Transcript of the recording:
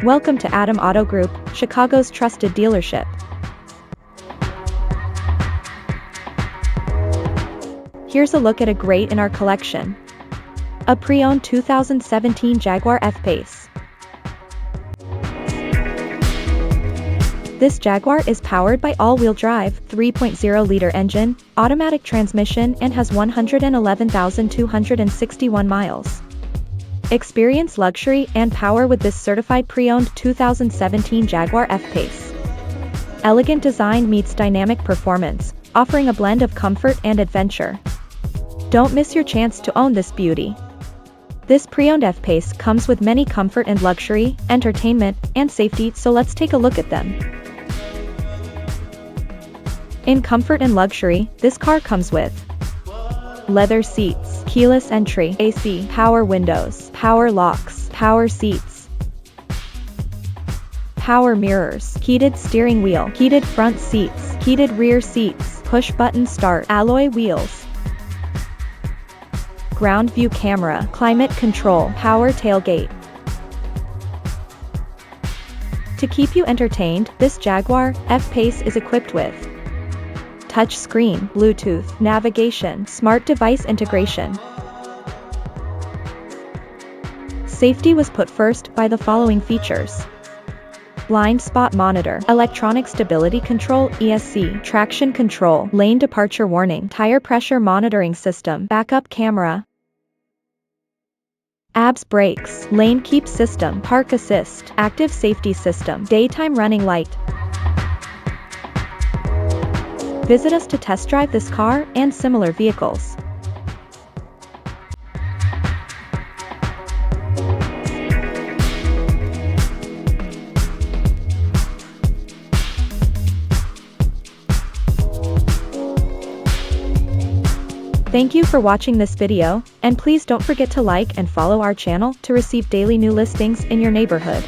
Welcome to Adam Auto Group, Chicago's trusted dealership. Here's a look at a great in our collection. A pre-owned 2017 Jaguar F-Pace. This Jaguar is powered by all-wheel drive, 3.0-liter engine, automatic transmission and has 111,261 miles. Experience luxury and power with this certified pre-owned 2017 Jaguar F-Pace. Elegant design meets dynamic performance, offering a blend of comfort and adventure. Don't miss your chance to own this beauty. This pre-owned F-Pace comes with many comfort and luxury, entertainment, and safety, so let's take a look at them. In comfort and luxury, this car comes with leather seats, keyless entry, AC, power windows, power locks, power seats, power mirrors, heated steering wheel, heated front seats, heated rear seats, push-button start, alloy wheels, ground view camera, climate control, power tailgate. To keep you entertained, this Jaguar F-Pace is equipped with touch screen, Bluetooth, navigation, smart device integration. Safety was put first by the following features: blind spot monitor, electronic stability control, ESC, traction control, lane departure warning, tire pressure monitoring system, backup camera, ABS brakes, lane keep system, park assist, active safety system, daytime running light. Visit us to test drive this car and similar vehicles. Thank you for watching this video, and please don't forget to like and follow our channel to receive daily new listings in your neighborhood.